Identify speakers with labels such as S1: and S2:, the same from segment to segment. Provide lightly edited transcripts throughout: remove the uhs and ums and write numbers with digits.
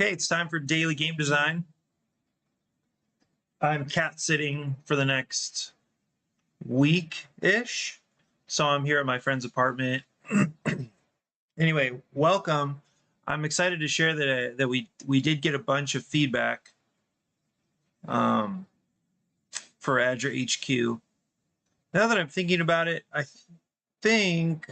S1: Okay, it's time for daily game design. I'm cat sitting for the next week-ish. So I'm here at my friend's apartment. Anyway, welcome. I'm excited to share that we did get a bunch of feedback for ADRA HQ. Now that I'm thinking about it, I think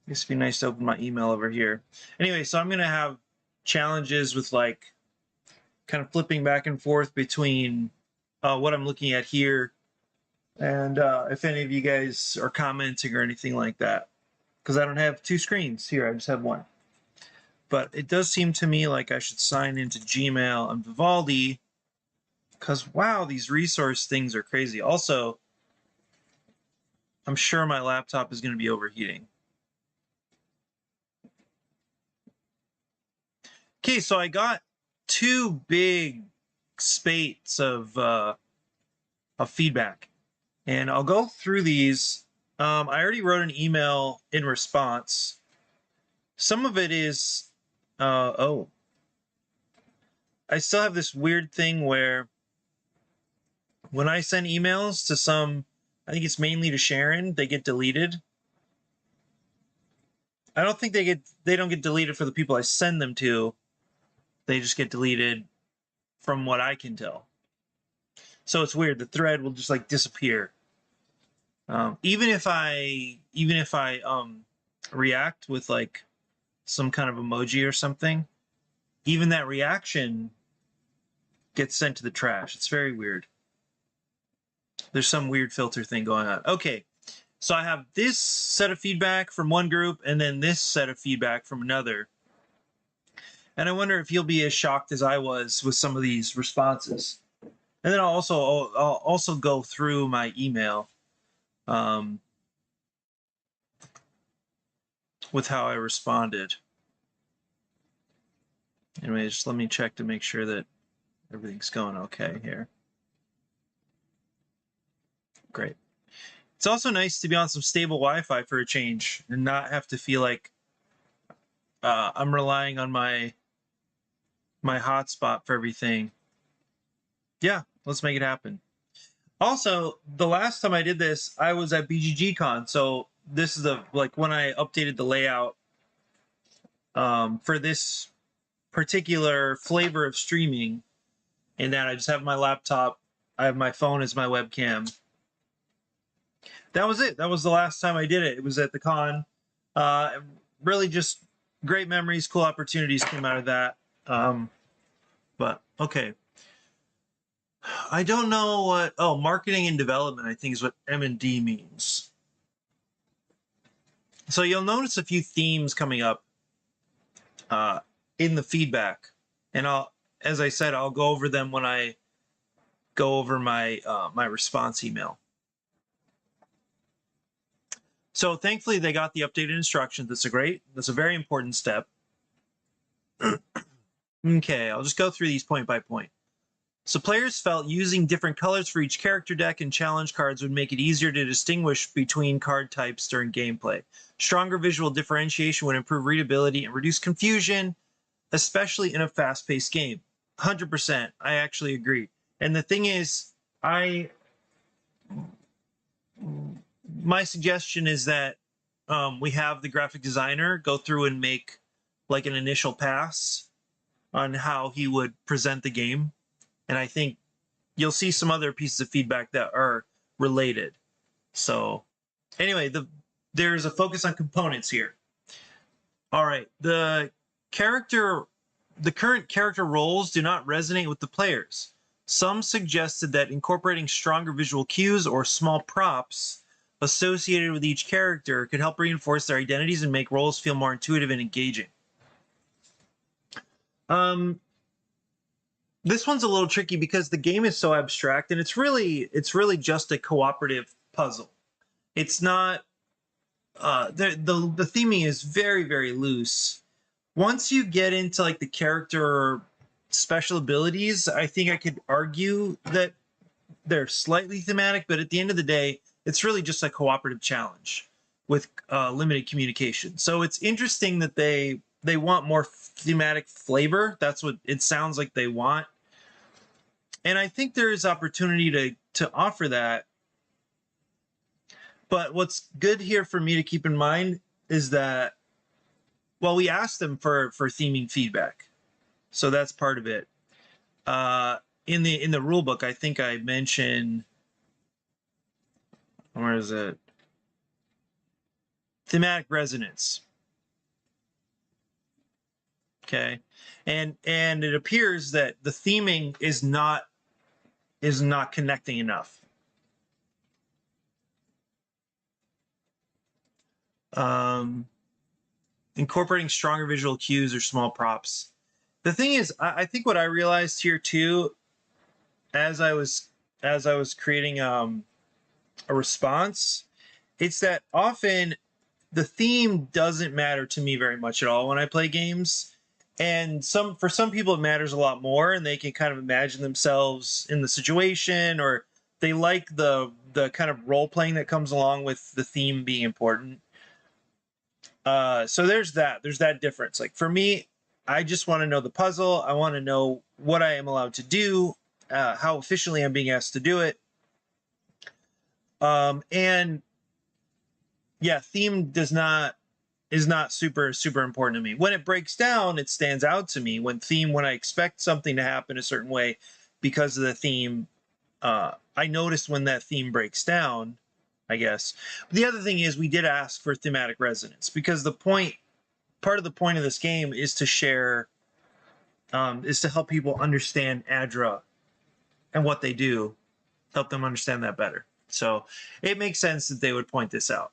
S1: this would be nice to open my email over here. Anyway, so I'm going to have challenges with like kind of flipping back and forth between what I'm looking at here and if any of you guys are commenting or anything like that, because I don't have two screens here, I just have one. But it does seem to me like I should sign into Gmail and Vivaldi, because wow, these resource things are crazy. Also, I'm sure my laptop is going to be overheating. Okay, so I got two big spates of feedback, and I'll go through these. I already wrote an email in response. Some of it is, I still have this weird thing where when I send emails to some, I think it's mainly to Sharon, they get deleted. I don't think they don't get deleted for the people I send them to. They just get deleted from what I can tell. So it's weird. The thread will just like disappear. Even if I react with like some kind of emoji or something, even that reaction gets sent to the trash. It's very weird. There's some weird filter thing going on. Okay, so I have this set of feedback from one group and then this set of feedback from another. And I wonder if you'll be as shocked as I was with some of these responses. And then I'll also go through my email with how I responded. Anyway, just let me check to make sure that everything's going okay here. Great. It's also nice to be on some stable Wi-Fi for a change and not have to feel like I'm relying on my hotspot for everything. Yeah, let's make it happen. Also, the last time I did this, I was at BGGCon, so this is when I updated the layout for this particular flavor of streaming, and that I just have my laptop, I have my phone as my webcam. That was it. That was the last time I did it. It was at the con. Really just great memories, cool opportunities came out of that. But okay. I don't know what, marketing and development, I think is what M&D means. So you'll notice a few themes coming up in the feedback. And as I said, I'll go over them when I go over my my response email. So thankfully they got the updated instructions. That's a very important step. Okay, I'll just go through these point by point. So players felt using different colors for each character deck and challenge cards would make it easier to distinguish between card types during gameplay. Stronger visual differentiation would improve readability and reduce confusion, especially in a fast-paced game. 100%, I actually agree. And the thing is, my suggestion is that we have the graphic designer go through and make like an initial pass on how he would present the game. And I think you'll see some other pieces of feedback that are related. So anyway, there's a focus on components here. All right, the current character roles do not resonate with the players. Some suggested that incorporating stronger visual cues or small props associated with each character could help reinforce their identities and make roles feel more intuitive and engaging. This one's a little tricky because the game is so abstract, and it's really just a cooperative puzzle. It's not the theming is very, very loose. Once you get into like the character special abilities, I think I could argue that they're slightly thematic, but at the end of the day, it's really just a cooperative challenge with limited communication. So it's interesting that they want more thematic flavor. That's what it sounds like they want. And I think there is opportunity to offer that. But what's good here for me to keep in mind is that, well, we asked them for theming feedback, so that's part of it. In the rule book, I think I mentioned, where is it? Thematic resonance. Okay, and it appears that the theming is not connecting enough. Incorporating stronger visual cues or small props. The thing is, I think what I realized here too, as I was creating a response, it's that often the theme doesn't matter to me very much at all when I play games. And for some people it matters a lot more, and they can kind of imagine themselves in the situation, or they like the kind of role playing that comes along with the theme being important. So there's that difference. Like for me, I just want to know the puzzle. I want to know what I am allowed to do, how efficiently I'm being asked to do it. And yeah, theme is not super important to me. When it breaks down, it stands out to me. When I expect something to happen a certain way because of the theme, I notice when that theme breaks down, I guess. But the other thing is we did ask for thematic resonance, because part of the point of this game is to share, is to help people understand ADRA and what they do, help them understand that better. So it makes sense that they would point this out.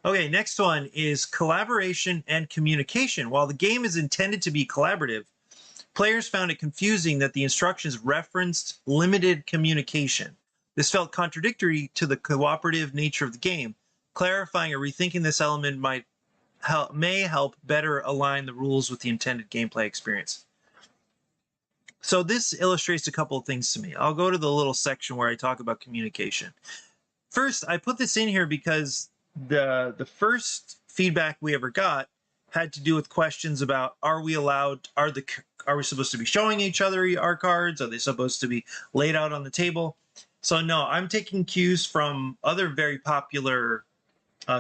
S1: Okay, next one is collaboration and communication. While the game is intended to be collaborative, players found it confusing that the instructions referenced limited communication. This felt contradictory to the cooperative nature of the game. Clarifying or rethinking this element may help better align the rules with the intended gameplay experience. So this illustrates a couple of things to me. I'll go to the little section where I talk about communication. First, I put this in here because the first feedback we ever got had to do with questions about, are we supposed to be showing each other our cards? Are they supposed to be laid out on the table? So no, I'm taking cues from other very popular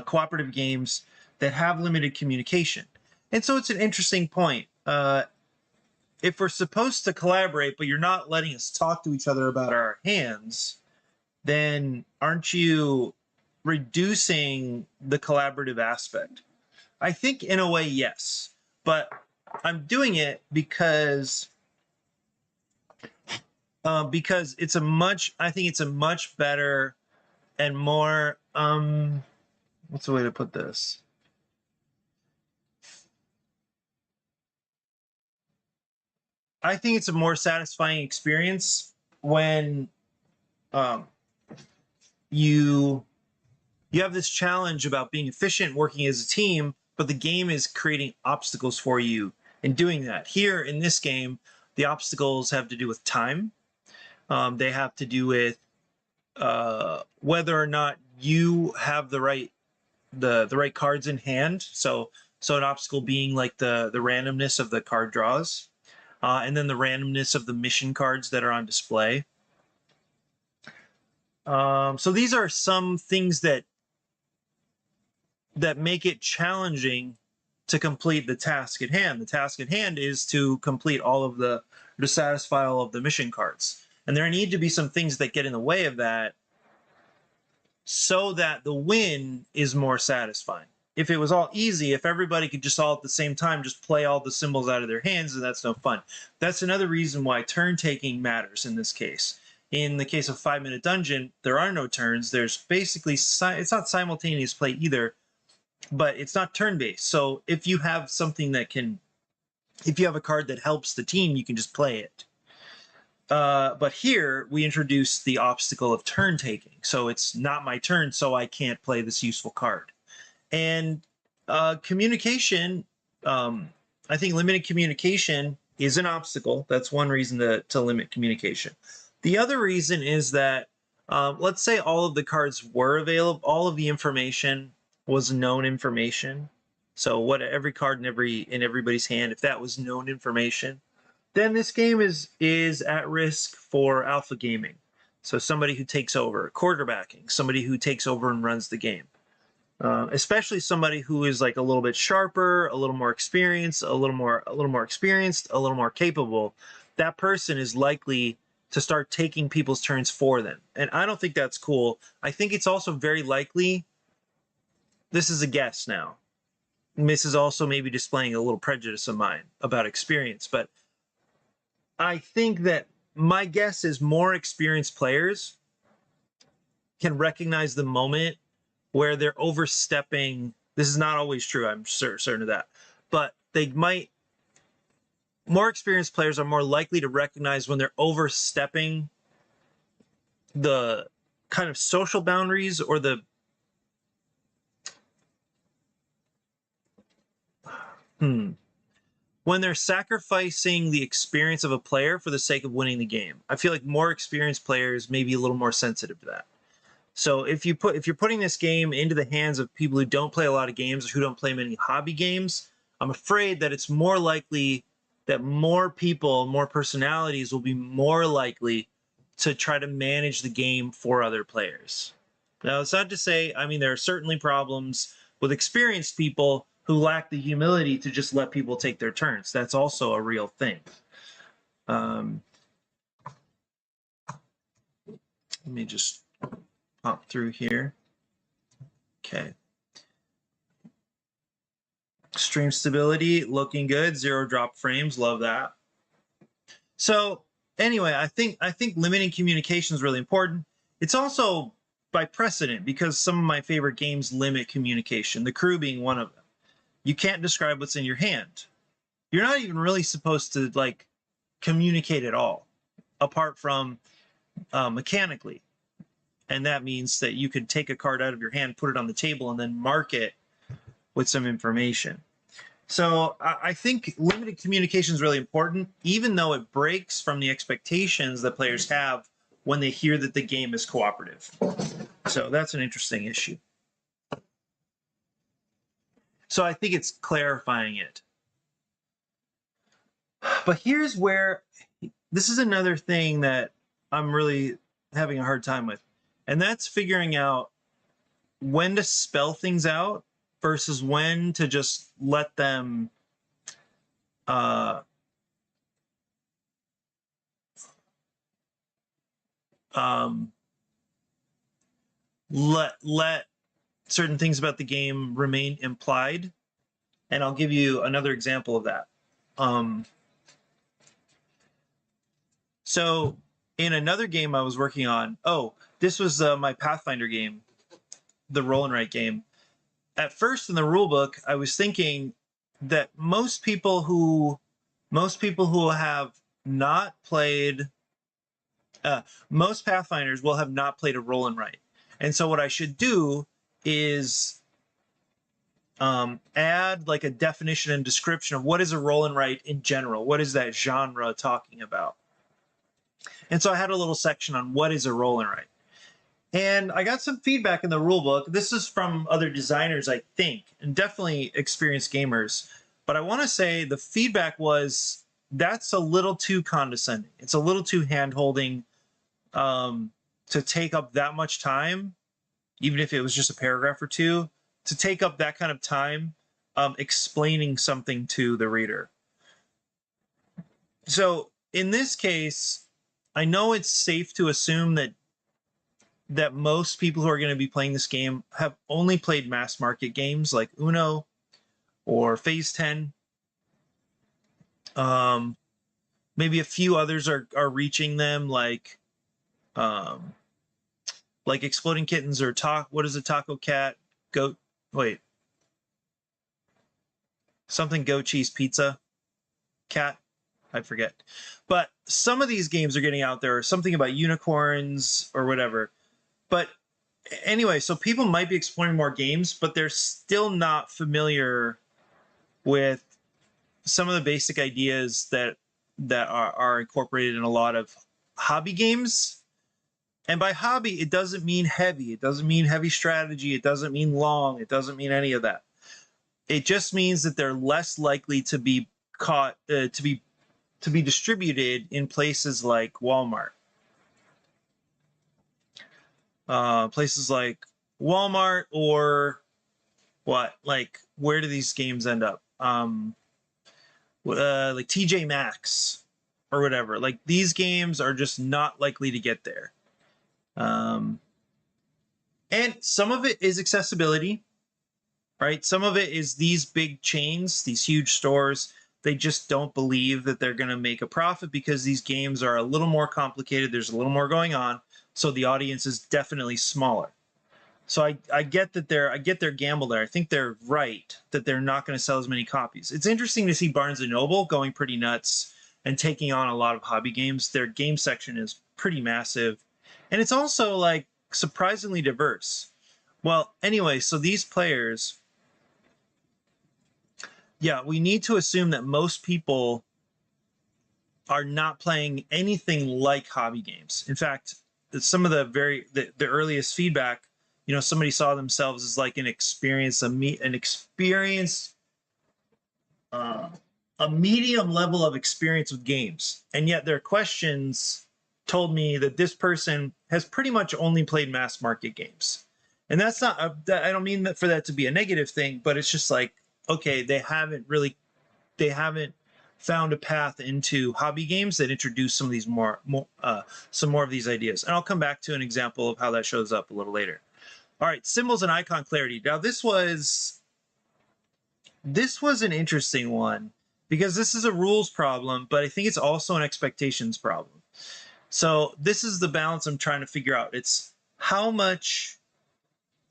S1: cooperative games that have limited communication. And so it's an interesting point. If we're supposed to collaborate, but you're not letting us talk to each other about our hands, then aren't you reducing the collaborative aspect? I think in a way, yes, but I'm doing it because I think it's a much better and more, what's the way to put this? I think it's a more satisfying experience when you have this challenge about being efficient, working as a team, but the game is creating obstacles for you in doing that. Here in this game, the obstacles have to do with time. They have to do with whether or not you have the right cards in hand. So an obstacle being like the randomness of the card draws, and then the randomness of the mission cards that are on display. So these are some things that make it challenging to complete the task at hand. The task at hand is to complete to satisfy all of the mission cards. And there need to be some things that get in the way of that so that the win is more satisfying. If it was all easy, if everybody could just all at the same time just play all the symbols out of their hands, then that's no fun. That's another reason why turn taking matters in this case. In the case of 5 Minute Dungeon, there are no turns. There's basically, it's not simultaneous play either, but it's not turn-based. So if you have if you have a card that helps the team, you can just play it. But here we introduce the obstacle of turn taking. So it's not my turn, so I can't play this useful card. And communication, I think limited communication is an obstacle. That's one reason to limit communication. The other reason is that, let's say all of the cards were available, all of the information was known information. So what every card in everybody's hand, if that was known information, then this game is at risk for alpha gaming. So somebody who takes over, quarterbacking, somebody who takes over and runs the game. Especially somebody who is like a little bit sharper, a little more experienced, a little more capable. That person is likely to start taking people's turns for them. And I don't think that's cool. I think it's also very likely, this is a guess now. This is also maybe displaying a little prejudice of mine about experience, but I think that my guess is more experienced players can recognize the moment where they're overstepping. This is not always true, I'm certain of that, but more experienced players are more likely to recognize when they're overstepping the kind of social boundaries or when they're sacrificing the experience of a player for the sake of winning the game. I feel like more experienced players may be a little more sensitive to that. So if you're putting this game into the hands of people who don't play a lot of games or who don't play many hobby games, I'm afraid that it's more likely that more people, more personalities will be more likely to try to manage the game for other players. Now, it's not to say, I mean, there are certainly problems with experienced people who lack the humility to just let people take their turns. That's also a real thing. Let me just pop through here. Okay. Stream stability looking good. 0 drop frames. Love that. So anyway, I think limiting communication is really important. It's also by precedent because some of my favorite games limit communication, the Crew being one of them. You can't describe what's in your hand. You're not even really supposed to like communicate at all, apart from mechanically. And that means that you could take a card out of your hand, put it on the table, and then mark it with some information. So I think limited communication is really important, even though it breaks from the expectations that players have when they hear that the game is cooperative. So that's an interesting issue. So I think it's clarifying it. But here's where, this is another thing that I'm really having a hard time with, and that's figuring out when to spell things out versus when to just let them let certain things about the game remain implied. And I'll give you another example of that. So in another game I was working on, this was my Pathfinder game, the roll and write game. At first in the rule book, I was thinking that most people who have not played, most Pathfinders will have not played a roll and write. And so what I should do is add like a definition and description of what is a roll and write in general. What is that genre talking about? And so I had a little section on what is a roll and write. And I got some feedback in the rule book. This is from other designers, I think, and definitely experienced gamers. But I want to say the feedback was that's a little too condescending. It's a little too hand-holding to take up that much time, even if it was just a paragraph or two, to take up that kind of time explaining something to the reader. So in this case, I know it's safe to assume that most people who are going to be playing this game have only played mass market games like Uno or Phase 10. Maybe a few others are reaching them, like Exploding Kittens or what is a Taco Cat? Something goat cheese pizza cat. I forget. But some of these games are getting out there, something about unicorns or whatever. But anyway, so people might be exploring more games, but they're still not familiar with some of the basic ideas that are incorporated in a lot of hobby games. And by hobby, it doesn't mean heavy. It doesn't mean heavy strategy. It doesn't mean long. It doesn't mean any of that. It just means that they're less likely to be caught, to be distributed in places like Walmart. Places like Walmart, or what? Like, where do these games end up? Like TJ Maxx or whatever. Like, these games are just not likely to get there. And some of it is accessibility, right? Some of it is these big chains, these huge stores, they just don't believe that they're going to make a profit because these games are a little more complicated. There's a little more going on. So the audience is definitely smaller. So I get that I get their gamble there. I think they're right that they're not going to sell as many copies. It's interesting to see Barnes & Noble going pretty nuts and taking on a lot of hobby games. Their game section is pretty massive. And it's also like surprisingly diverse. Well, anyway, so these players, yeah, we need to assume that most people are not playing anything like hobby games. In fact, some of the earliest feedback, you know, somebody saw themselves as like a medium level of experience with games, and yet their questions told me that this person has pretty much only played mass market games. And that's not I don't mean that for that to be a negative thing, but it's just like, okay, they haven't found a path into hobby games that introduce some of these more of these ideas. And I'll come back to an example of how that shows up a little later. All right, symbols and icon clarity. Now this was an interesting one because this is a rules problem, but I think it's also an expectations problem. So this is the balance I'm trying to figure out. It's how much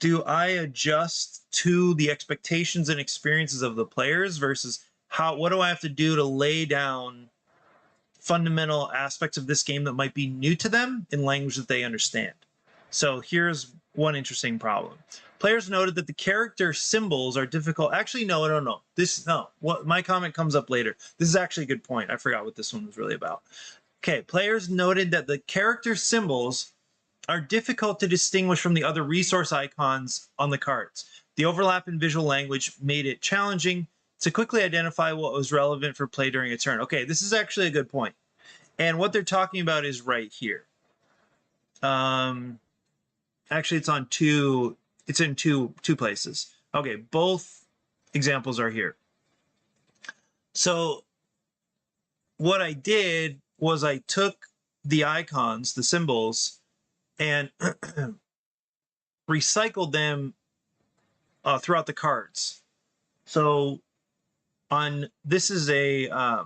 S1: do I adjust to the expectations and experiences of the players versus what do I have to do to lay down fundamental aspects of this game that might be new to them in language that they understand. So here's one interesting problem. Players noted that the character symbols are difficult. Actually, no. What my comment comes up later. This is actually a good point. I forgot what this one was really about. Okay, players noted that the character symbols are difficult to distinguish from the other resource icons on the cards. The overlap in visual language made it challenging to quickly identify what was relevant for play during a turn. Okay, this is actually a good point. And what they're talking about is right here. Actually, it's in two places. Okay, both examples are here. So what I did was I took the icons, the symbols, and recycled them throughout the cards. So this is a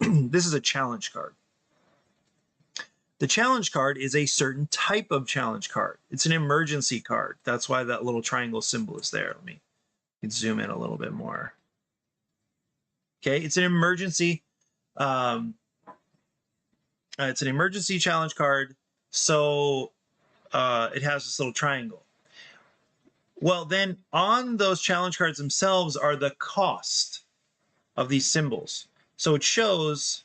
S1: this is a challenge card. The challenge card is a certain type of challenge card. It's an emergency card. That's why that little triangle symbol is there. Let me zoom in a little bit more. Okay, it's an emergency. It's an emergency challenge card. So it has this little triangle. Well, then on those challenge cards themselves are the cost of these symbols. So it shows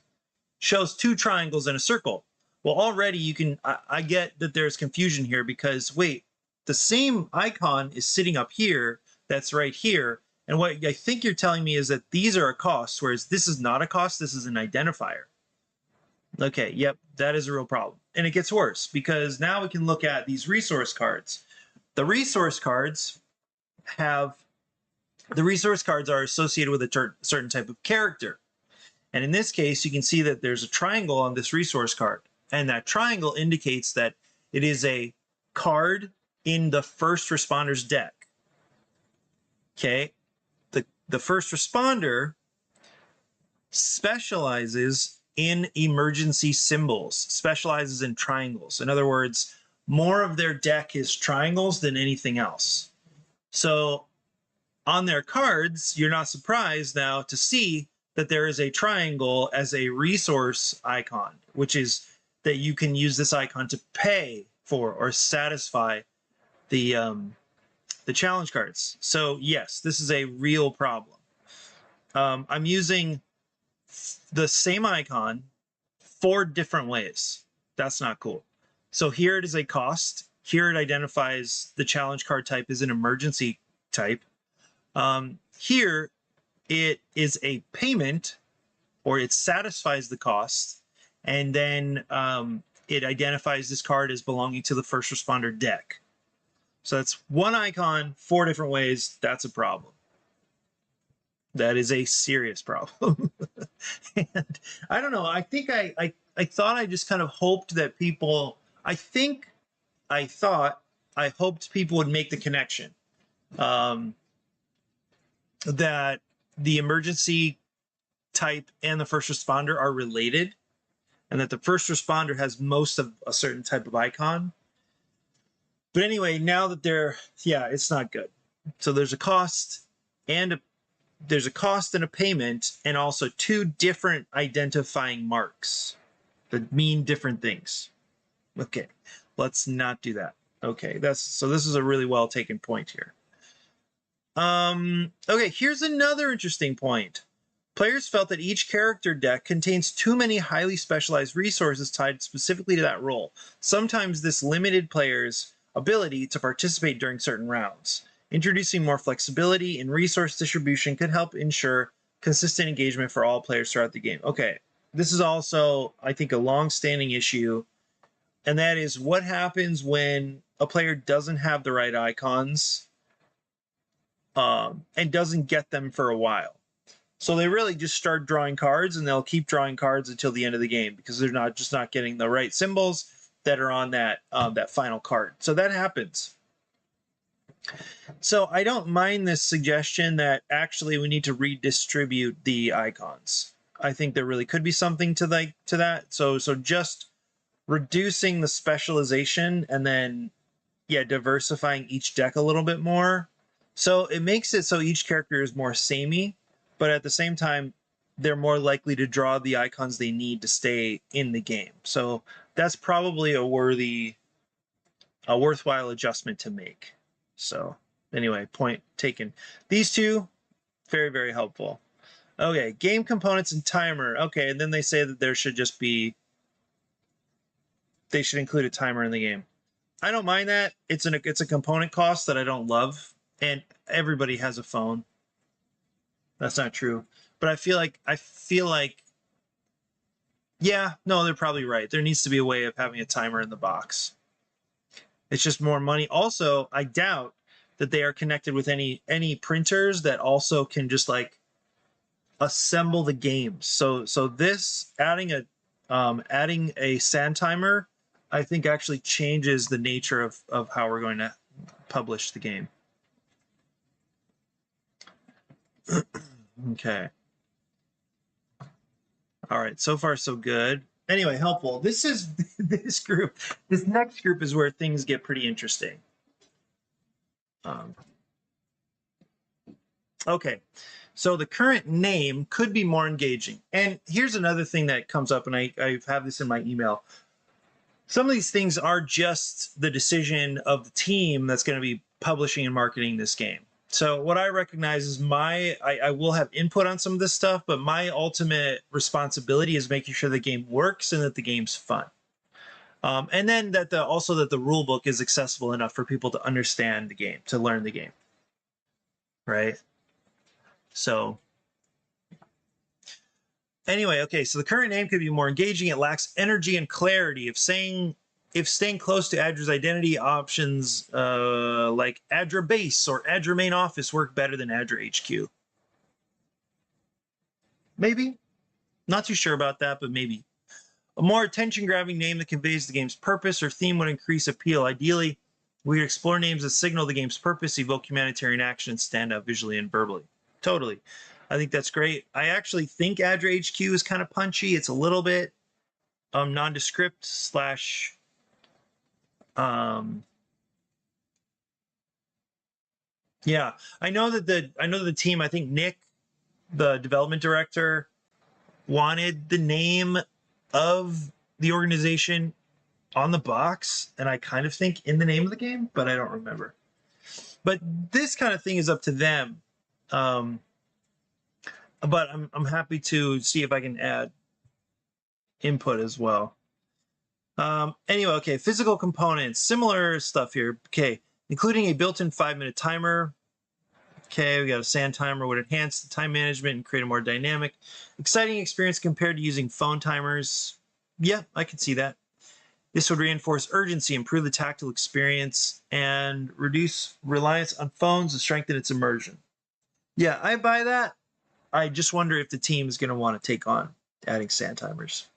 S1: two triangles and a circle. Well, already you can, I get that there's confusion here because, wait, the same icon is sitting up here, that's right here, and what I think you're telling me is that these are a cost, whereas this is not a cost, this is an identifier. Okay, yep, that is a real problem. And it gets worse because now we can look at these resource cards. The resource cards are associated with a certain type of character. And in this case, you can see that there's a triangle on this resource card. And that triangle indicates that it is a card in the first responder's deck. Okay, the first responder specializes in emergency symbols, specializes in triangles. In other words, more of their deck is triangles than anything else. So on their cards, you're not surprised now to see that there is a triangle as a resource icon, which is that you can use this icon to pay for or satisfy the challenge cards. So yes, this is a real problem. I'm using the same icon 4 different ways. That's not cool. So here it is a cost. Here it identifies the challenge card type as an emergency type. Here, it is a payment, or it satisfies the cost, and then it identifies this card as belonging to the first responder deck. So that's one icon, 4 different ways. That's a problem. That is a serious problem. And I don't know. I think I thought I just kind of hoped that people, I hoped people would make the connection. That the emergency type and the first responder are related, and that the first responder has most of a certain type of icon. But anyway, now that it's not good. So there's a cost and a payment, and also 2 different identifying marks that mean different things. Okay, let's not do that. Okay, this is a really well taken point here. Okay, here's another interesting point. Players felt that each character deck contains too many highly specialized resources tied specifically to that role. Sometimes this limited players' ability to participate during certain rounds. Introducing more flexibility in resource distribution could help ensure consistent engagement for all players throughout the game. Okay, this is also, I think, a long-standing issue, and that is what happens when a player doesn't have the right icons and doesn't get them for a while. So they really just start drawing cards, and they'll keep drawing cards until the end of the game because they're not getting the right symbols that are on that final card. So that happens. So I don't mind this suggestion that actually we need to redistribute the icons. I think there really could be something to that. So just reducing the specialization and then diversifying each deck a little bit more. So it makes it so each character is more samey, but at the same time, they're more likely to draw the icons they need to stay in the game. So that's probably a worthwhile adjustment to make. So anyway, point taken. These 2, very, very helpful. Okay, game components and timer. Okay, and then they say that they should include a timer in the game. I don't mind that. It's a component cost that I don't love, and everybody has a phone. That's not true. But I feel like they're probably right. There needs to be a way of having a timer in the box. It's just more money. Also, I doubt that they are connected with any printers that also can just like assemble the games. So this adding a sand timer, I think, actually changes the nature of how we're going to publish the game. Okay. All right. So far, so good. Anyway, helpful. This next group is where things get pretty interesting. Okay. So the current name could be more engaging. And here's another thing that comes up, and I have this in my email. Some of these things are just the decision of the team that's going to be publishing and marketing this game. So what I recognize is I will have input on some of this stuff, but my ultimate responsibility is making sure the game works and that the game's fun. And then that the rule book is accessible enough for people to understand the game, to learn the game. Right? So anyway, okay, so the current name could be more engaging. It lacks energy and clarity. If staying close to ADRA's identity, options like ADRA Base or ADRA Main Office work better than ADRA HQ. Maybe. Not too sure about that, but maybe. A more attention-grabbing name that conveys the game's purpose or theme would increase appeal. Ideally, we could explore names that signal the game's purpose, evoke humanitarian action, and stand out visually and verbally. Totally. I think that's great. I actually think ADRA HQ is kind of punchy. It's a little bit nondescript slash yeah. I know that the team, I think Nick, the development director, wanted the name of the organization on the box, and I kind of think in the name of the game, but I don't remember. But this kind of thing is up to them. But I'm happy to see if I can add input as well. Anyway, okay, physical components, similar stuff here. Okay, including a built-in 5-minute timer. Okay, we got a sand timer would enhance the time management and create a more dynamic, exciting experience compared to using phone timers. Yeah, I can see that. This would reinforce urgency, improve the tactile experience, and reduce reliance on phones and strengthen its immersion. Yeah, I buy that. I just wonder if the team is going to want to take on adding sand timers.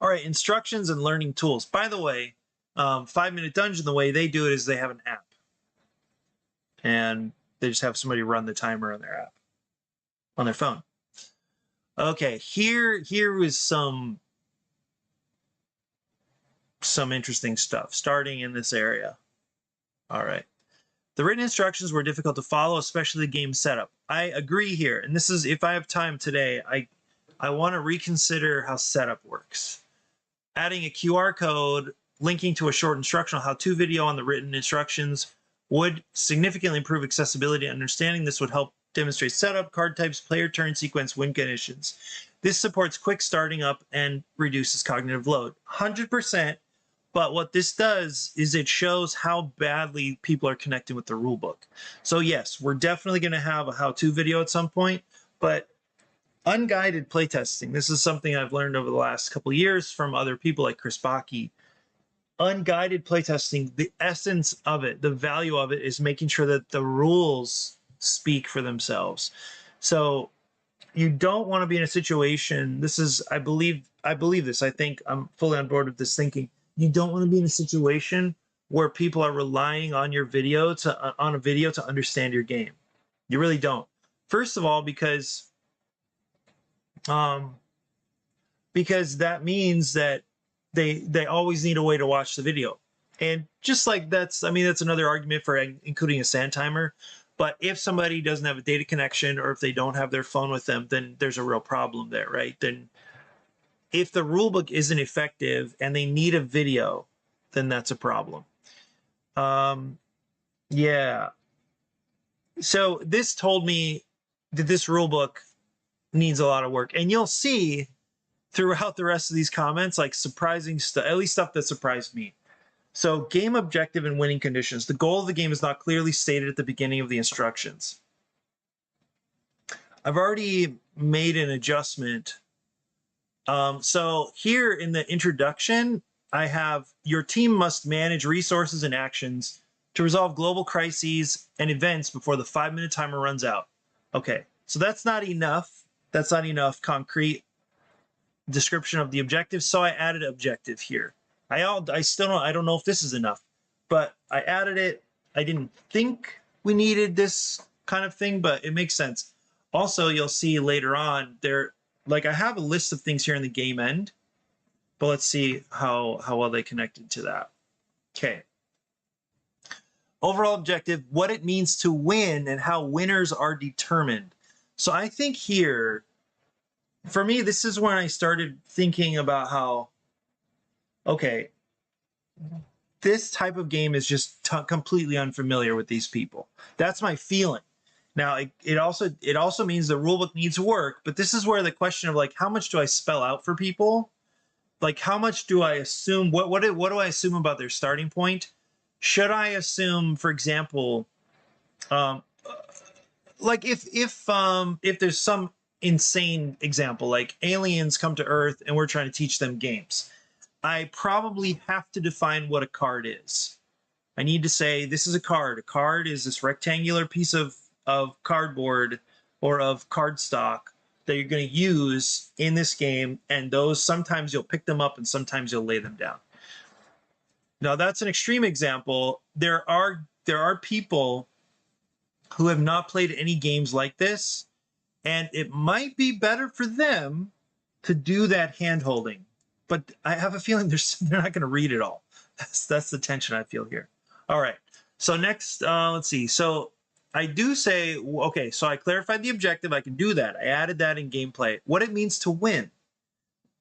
S1: All right, instructions and learning tools. By the way, 5-Minute Dungeon, the way they do it is they have an app. And they just have somebody run the timer on their app, on their phone. Okay, here was some interesting stuff starting in this area. All right. The written instructions were difficult to follow, especially the game setup. I agree here. And this is, if I have time today, I want to reconsider how setup works. Adding a QR code linking to a short instructional how-to video on the written instructions would significantly improve accessibility and understanding. This would help demonstrate setup, card types, player turn sequence, win conditions. This supports quick starting up and reduces cognitive load. 100%. But what this does is it shows how badly people are connecting with the rulebook. So yes, we're definitely going to have a how-to video at some point, but unguided playtesting, this is something I've learned over the last couple of years from other people like Chris Baki. Unguided playtesting, the essence of it, the value of it is making sure that the rules speak for themselves. So you don't want to be in a situation, this is, I believe this, I think I'm fully on board with this thinking. You don't want to be in a situation where people are relying on your video to understand your game. You really don't. First of all, because that means that they always need a way to watch the video. And just like that's another argument for including a sand timer. But if somebody doesn't have a data connection or if they don't have their phone with them, then there's a real problem there, right? Then if the rulebook isn't effective and they need a video, then that's a problem. Yeah. So this told me that this rulebook needs a lot of work. And you'll see throughout the rest of these comments, like surprising stuff, at least stuff that surprised me. So game objective and winning conditions. The goal of the game is not clearly stated at the beginning of the instructions. I've already made an adjustment. So here in the introduction, I have your team must manage resources and actions to resolve global crises and events before the 5-minute timer runs out. Okay, so that's not enough. That's not enough concrete description of the objective. So I added objective here. I don't know if this is enough, but I added it. I didn't think we needed this kind of thing, but it makes sense. Also, you'll see later on there, like I have a list of things here in the game end, but let's see how well they connected to that. Okay. Overall objective, what it means to win and how winners are determined. So I think here, for me, this is when I started thinking about how, okay, this type of game is just completely unfamiliar with these people. That's my feeling. Now, it also means the rulebook needs work, but this is where the question of like, how much do I spell out for people? Like, how much do I assume? What do I assume about their starting point? Should I assume, for example, like if there's some insane example, like aliens come to Earth and we're trying to teach them games, I probably have to define what a card is. I need to say this is a card. A card is this rectangular piece of cardboard or of cardstock that you're going to use in this game, and those sometimes you'll pick them up and sometimes you'll lay them down. Now that's an extreme example. There are people who have not played any games like this, and it might be better for them to do that hand holding. But I have a feeling they're not going to read it all. That's the tension I feel here. All right. So next, let's see. So I do say, okay, so I clarified the objective. I can do that. I added that in gameplay. What it means to win.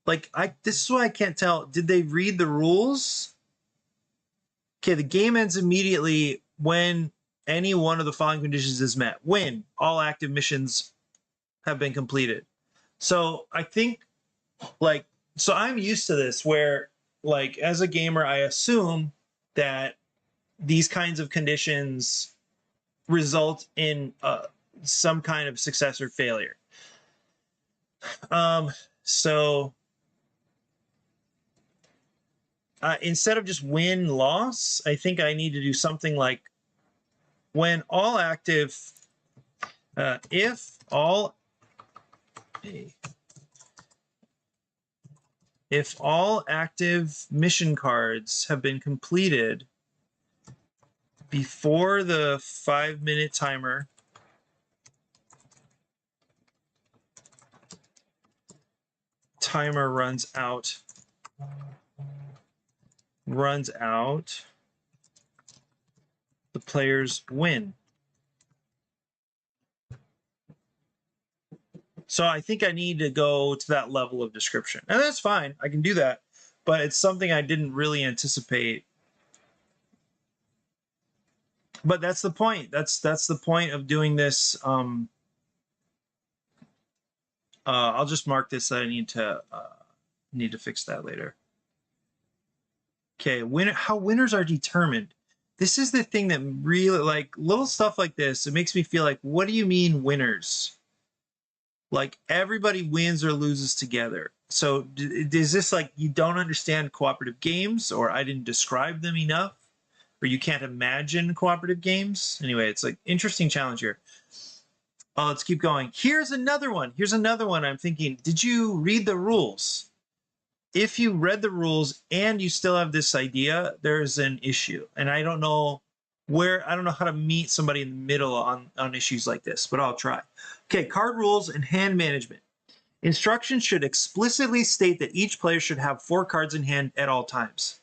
S1: Like, this is why I can't tell. Did they read the rules? Okay, the game ends immediately when any one of the following conditions is met. Win. All active missions have been completed. So I think, like, so I'm used to this where, like, as a gamer, I assume that these kinds of conditions result in some kind of success or failure. So instead of just win loss, I think I need to do something like when all active, if all active mission cards have been completed before the 5-minute timer runs out, the players win. So I think I need to go to that level of description. And that's fine. I can do that. But it's something I didn't really anticipate. But that's the point. That's the point of doing this. I'll just mark this that I need to fix that later. Okay, how winners are determined. This is the thing that really, like, little stuff like this, it makes me feel like, what do you mean winners? Like, everybody wins or loses together. So is this like you don't understand cooperative games, or I didn't describe them enough, or you can't imagine cooperative games? Anyway, it's like interesting challenge here. Let's keep going. Here's another one. I'm thinking, did you read the rules? If you read the rules and you still have this idea, there's an issue. And I don't know how to meet somebody in the middle on issues like this, but I'll try. Okay, card rules and hand management. Instructions should explicitly state that each player should have 4 cards in hand at all times.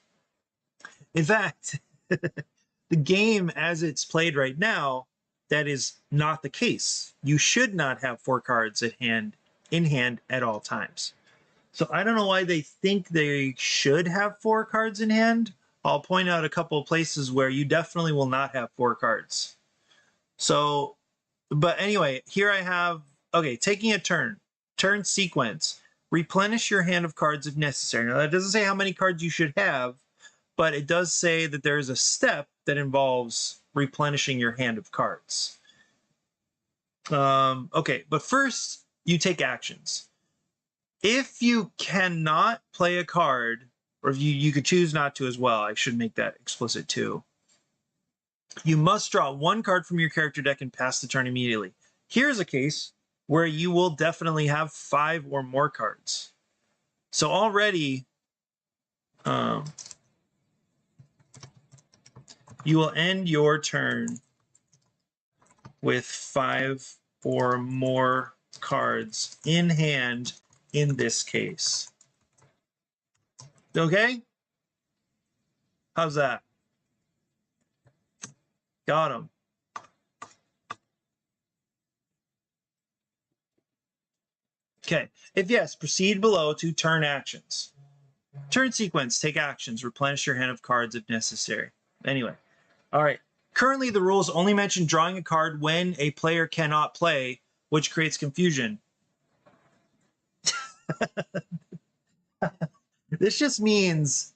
S1: In fact, the game as it's played right now, that is not the case. You should not have 4 cards in hand at all times. So I don't know why they think they should have 4 cards in hand. I'll point out a couple of places where you definitely will not have 4 cards. So, but anyway, here I have, okay, taking a turn sequence. Replenish your hand of cards if necessary. Now that doesn't say how many cards you should have, but it does say that there is a step that involves replenishing your hand of cards. Okay, but first you take actions. If you cannot play a card, or if you could choose not to as well, I should make that explicit too, you must draw 1 card from your character deck and pass the turn immediately. Here's a case where you will definitely have 5 or more cards. So already, you will end your turn with 5 or more cards in hand in this case. Okay? How's that? Got him. Okay. If yes, proceed below to turn actions. Turn sequence, take actions, replenish your hand of cards if necessary. Anyway. All right. Currently, the rules only mention drawing a card when a player cannot play, which creates confusion. This just means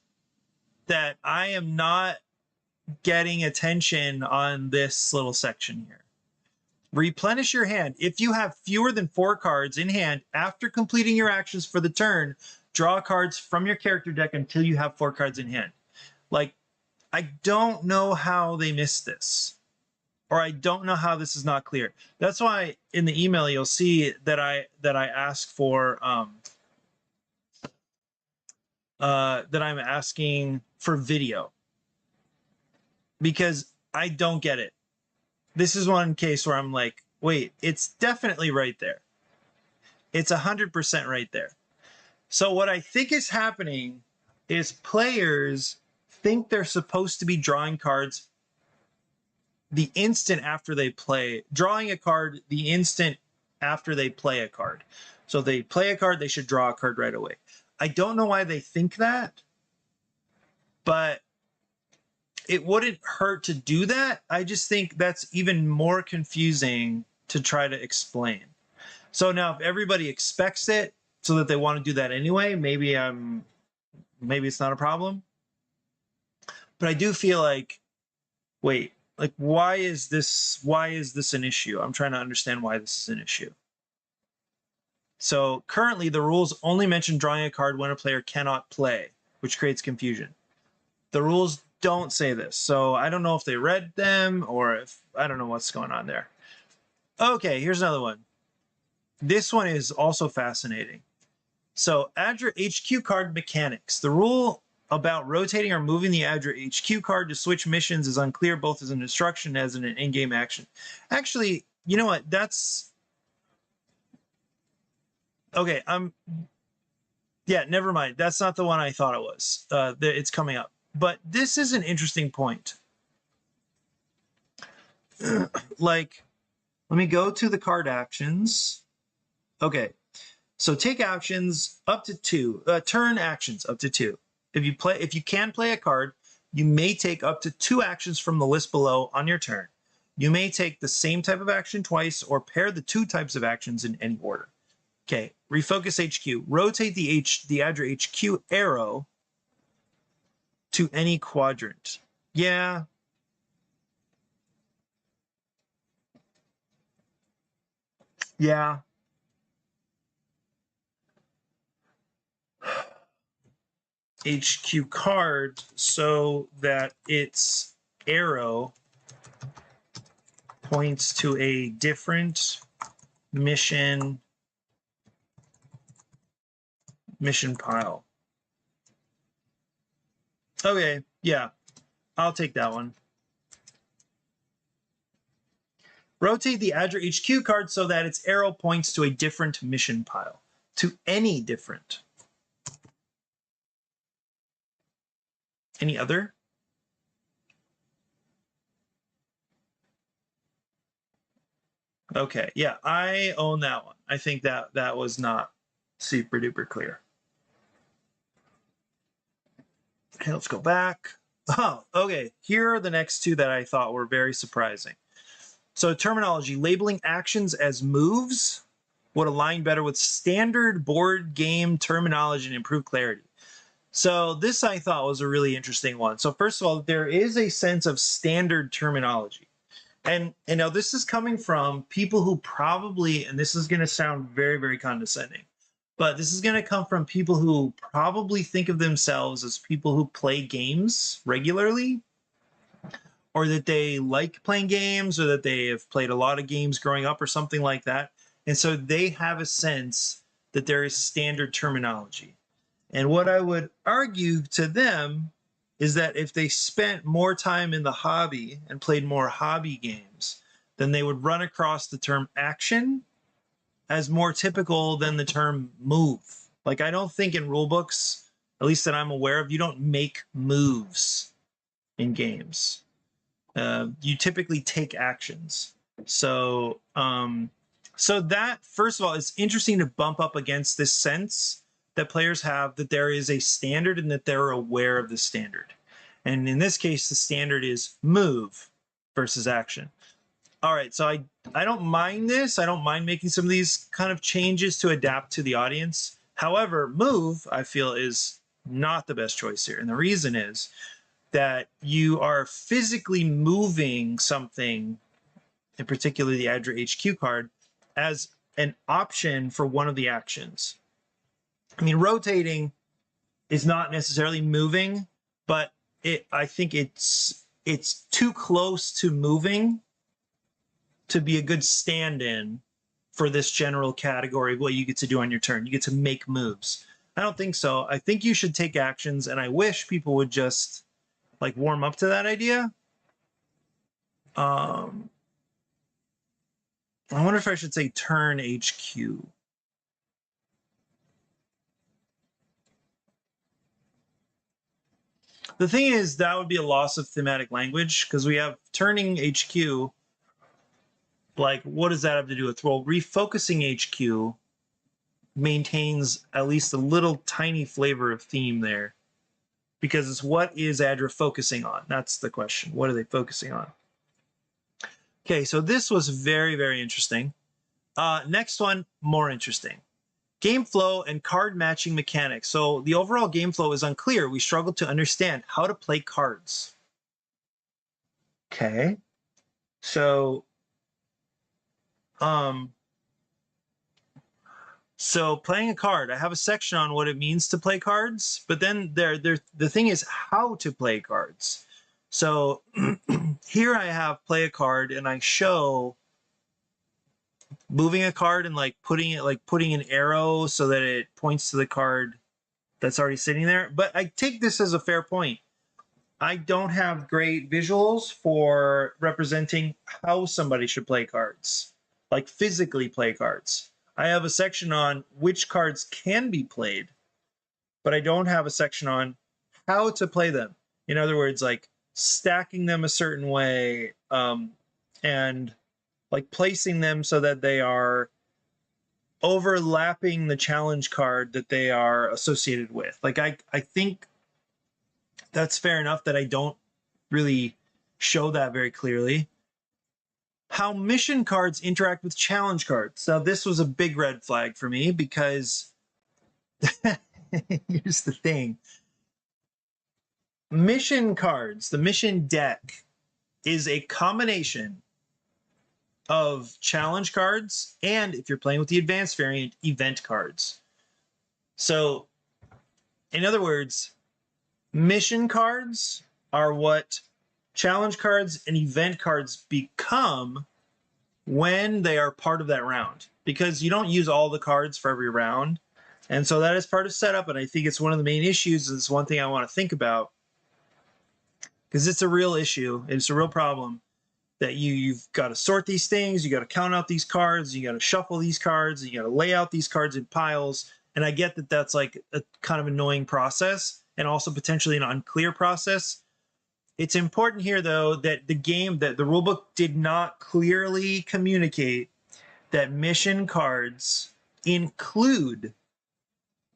S1: that I am not getting attention on this little section here. Replenish your hand. If you have fewer than 4 cards in hand after completing your actions for the turn, draw cards from your character deck until you have 4 cards in hand. Like, I don't know how they missed this, or I don't know how this is not clear. That's why in the email you'll see that I ask for that I'm asking for video, because I don't get it. This is one case where I'm like, wait, it's definitely right there. It's 100% right there. So what I think is happening is players think they're supposed to be drawing cards the instant after they play, drawing a card the instant after they play a card. So if they play a card, they should draw a card right away. I don't know why they think that, but it wouldn't hurt to do that. I just think that's even more confusing to try to explain. So now if everybody expects it so that they want to do that anyway, maybe it's not a problem. But I do feel like, wait, like, why is this an issue? I'm trying to understand why this is an issue. So currently the rules only mention drawing a card when a player cannot play, which creates confusion. The rules don't say this, so I don't know if they read them or if I don't know what's going on there. Okay, here's another one. This one is also fascinating. So ADRA HQ card mechanics. The rule about rotating or moving the ADRA HQ card to switch missions is unclear both as an instruction and as an in-game action. Actually, you know what? That's okay. Yeah, never mind. That's not the one I thought it was. It's coming up. But this is an interesting point. Like, let me go to the card actions. Okay. So take actions up to 2. Turn actions up to 2. If you can play a card, you may take up to 2 actions from the list below on your turn. You may take the same type of action twice or pair the 2 types of actions in any order. Okay, refocus HQ. Rotate the ADRA HQ arrow to any quadrant. Yeah. Yeah. HQ card so that its arrow points to a different mission pile. Okay, yeah, I'll take that one. Rotate the ADRA HQ card so that its arrow points to a different mission pile. To any different. Any other? Okay, yeah, I own that one. I think that was not super duper clear. Okay, let's go back. Oh, okay. Here are the next 2 that I thought were very surprising. So terminology, labeling actions as moves would align better with standard board game terminology and improve clarity. So this I thought was a really interesting one. So first of all, there is a sense of standard terminology. And you know, this is coming from people who probably, and this is going to sound very, very condescending, but this is going to come from people who probably think of themselves as people who play games regularly, or that they like playing games, or that they have played a lot of games growing up or something like that. And so they have a sense that there is standard terminology. And what I would argue to them is that if they spent more time in the hobby and played more hobby games, then they would run across the term action as more typical than the term move. Like, I don't think in rule books, at least that I'm aware of, you don't make moves in games. You typically take actions. So that, first of all, it's interesting to bump up against this sense that players have that there is a standard and that they're aware of the standard. And in this case, the standard is move versus action. All right, so I don't mind this. I don't mind making some of these kind of changes to adapt to the audience. However, move, I feel, is not the best choice here. And the reason is that you are physically moving something, in particular the ADRA HQ card, as an option for one of the actions. I mean, rotating is not necessarily moving, but I think it's too close to moving to be a good stand-in for this general category of what you get to do on your turn. You get to make moves. I don't think so. I think you should take actions, and I wish people would just like warm up to that idea. I wonder if I should say turn HQ. The thing is, that would be a loss of thematic language because we have turning HQ. Like, what does that have to do with? Well, refocusing HQ maintains at least a little tiny flavor of theme there, because it's what is ADRA focusing on? That's the question. What are they focusing on? Okay, so this was very, very interesting. Next one, more interesting. Game flow and card matching mechanics. So the overall game flow is unclear. We struggle to understand how to play cards. Okay. So, um, so playing a card, I have a section on what it means to play cards, but then the thing is how to play cards. So here I have play a card, and I show moving a card and like putting an arrow so that it points to the card that's already sitting there. But I take this as a fair point. I don't have great visuals for representing how somebody should play cards, like physically play cards. I have a section on which cards can be played, but I don't have a section on how to play them. In other words, like stacking them a certain way, and like placing them so that they are overlapping the challenge card that they are associated with. Like I think that's fair enough that I don't really show that very clearly. How mission cards interact with challenge cards. Now, this was a big red flag for me because here's the thing. Mission cards, the mission deck, is a combination of challenge cards and, if you're playing with the advanced variant, event cards. So, in other words, mission cards are what challenge cards and event cards become when they are part of that round, because you don't use all the cards for every round. And so that is part of setup, and I think it's one of the main issues. It's one thing I want to think about because it's a real issue. It's a real problem that you've got to sort these things, you got to count out these cards, you got to shuffle these cards, you got to lay out these cards in piles. And I get that that's like a kind of annoying process and also potentially an unclear process. It's important here, though, that the rulebook did not clearly communicate that mission cards include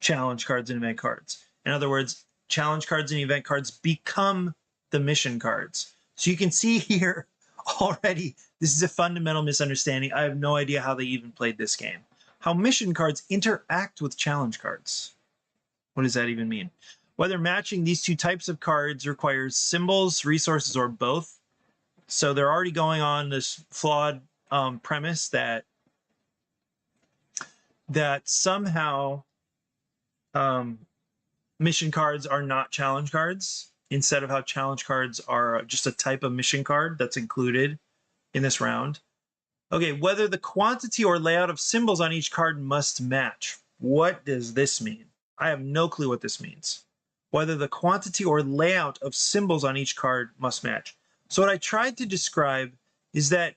S1: challenge cards and event cards. In other words, challenge cards and event cards become the mission cards. So you can see here already, this is a fundamental misunderstanding. I have no idea how they even played this game. How mission cards interact with challenge cards. What does that even mean? Whether matching these two types of cards requires symbols, resources, or both. So they're already going on this flawed premise that somehow mission cards are not challenge cards, instead of how challenge cards are just a type of mission card that's included in this round. Okay, whether the quantity or layout of symbols on each card must match. What does this mean? I have no clue what this means. Whether the quantity or layout of symbols on each card must match. So what I tried to describe is that,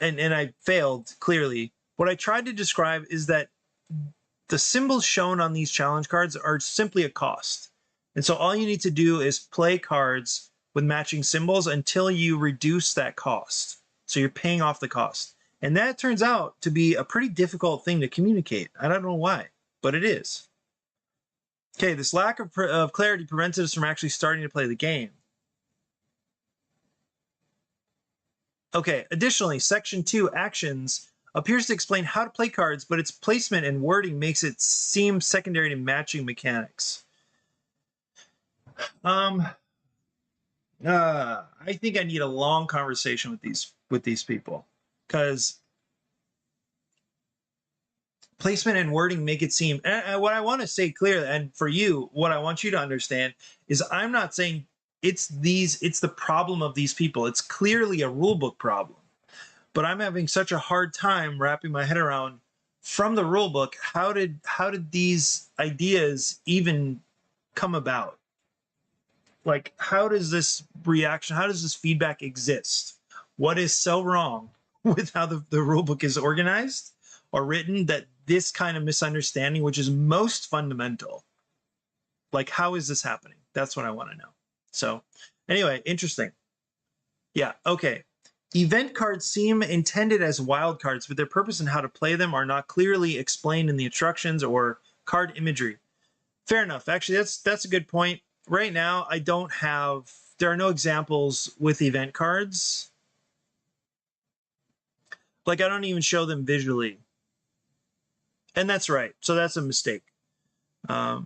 S1: and I failed clearly, what I tried to describe is that the symbols shown on these challenge cards are simply a cost. And so all you need to do is play cards with matching symbols until you reduce that cost. So you're paying off the cost. And that turns out to be a pretty difficult thing to communicate. I don't know why, but it is. Okay, this lack of clarity prevented us from actually starting to play the game. Okay, additionally, Section 2, Actions, appears to explain how to play cards, but its placement and wording makes it seem secondary to matching mechanics. I think I need a long conversation with these people, because placement and wording make it seem, and what I want to say clearly, and for you, what I want you to understand is I'm not saying it's the problem of these people. It's clearly a rulebook problem, but I'm having such a hard time wrapping my head around from the rulebook, how did these ideas even come about? Like, how does this feedback exist? What is so wrong with how the rulebook is organized or written that this kind of misunderstanding, which is most fundamental, like, how is this happening? That's what I want to know. So anyway, interesting. Yeah, okay. Event cards seem intended as wild cards, but their purpose and how to play them are not clearly explained in the instructions or card imagery. Fair enough. Actually, that's a good point. Right now, there are no examples with event cards. Like, I don't even show them visually. And that's right. So that's a mistake. But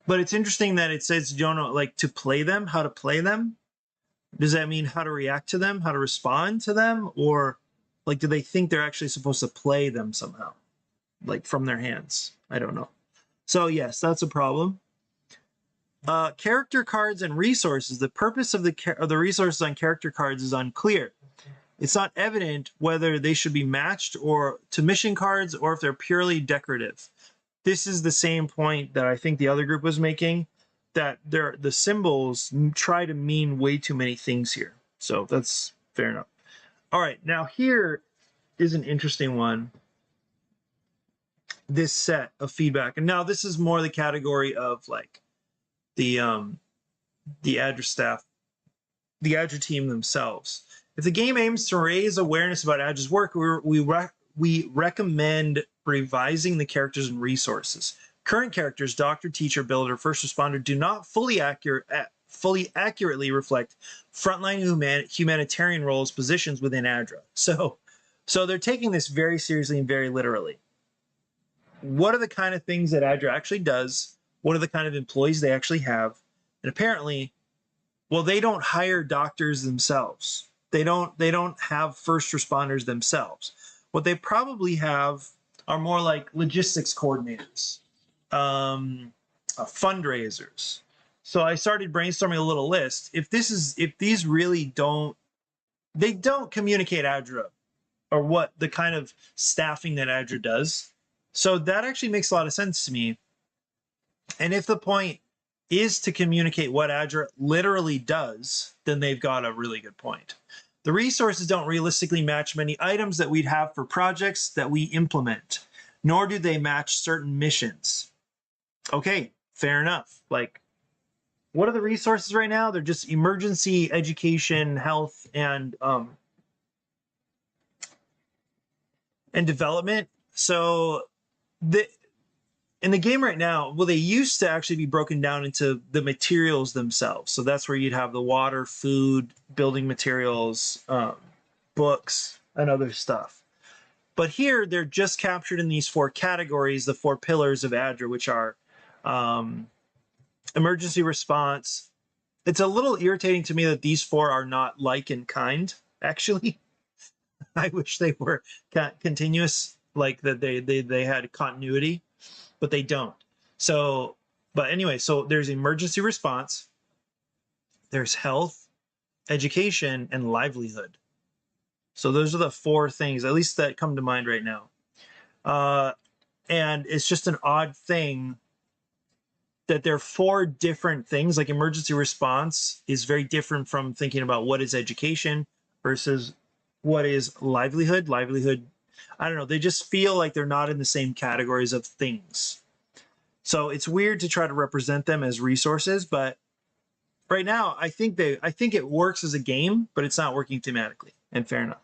S1: it's interesting that it says you don't know, like, to play them, how to play them. Does that mean how to react to them, how to respond to them, or like do they think they're actually supposed to play them somehow, like from their hands? I don't know. So yes, that's a problem. Character cards and resources. The purpose of the resources on character cards is unclear. It's not evident whether they should be matched or to mission cards or if they're purely decorative. This is the same point that I think the other group was making, that the symbols try to mean way too many things here. So that's fair enough. All right, now here is an interesting one. This set of feedback, and now this is more the category of like the ADRA staff, the ADRA team themselves. If the game aims to raise awareness about ADRA's work, we recommend revising the characters and resources. Current characters, doctor, teacher, builder, first responder, do not fully accurately reflect frontline humanitarian roles, positions within ADRA. So they're taking this very seriously and very literally. What are the kind of things that ADRA actually does? What are the kind of employees they actually have? And apparently, well, they don't hire doctors themselves. They don't have first responders themselves. What they probably have are more like logistics coordinators, fundraisers. So I started brainstorming a little list. If these really don't communicate ADRA or what the kind of staffing that ADRA does. So that actually makes a lot of sense to me. And if the point is to communicate what ADRA literally does, then they've got a really good point. The resources don't realistically match many items that we'd have for projects that we implement, nor do they match certain missions. Okay, fair enough. Like, what are the resources right now? They're just emergency, education, health, and development. So in the game right now, well, they used to actually be broken down into the materials themselves. So that's where you'd have the water, food, building materials, books, and other stuff. But here, they're just captured in these four categories, the four pillars of ADRA, which are emergency response. It's a little irritating to me that these four are not like in kind, actually. I wish they were continuous, like that they had continuity, but they don't. So, but anyway, so there's emergency response, there's health, education, and livelihood. So those are the four things, at least that come to mind right now. And it's just an odd thing that there are four different things. Like emergency response is very different from thinking about what is education versus what is livelihood. Livelihood, I don't know, they just feel like they're not in the same categories of things. So it's weird to try to represent them as resources, but right now I think it works as a game, but it's not working thematically, and fair enough.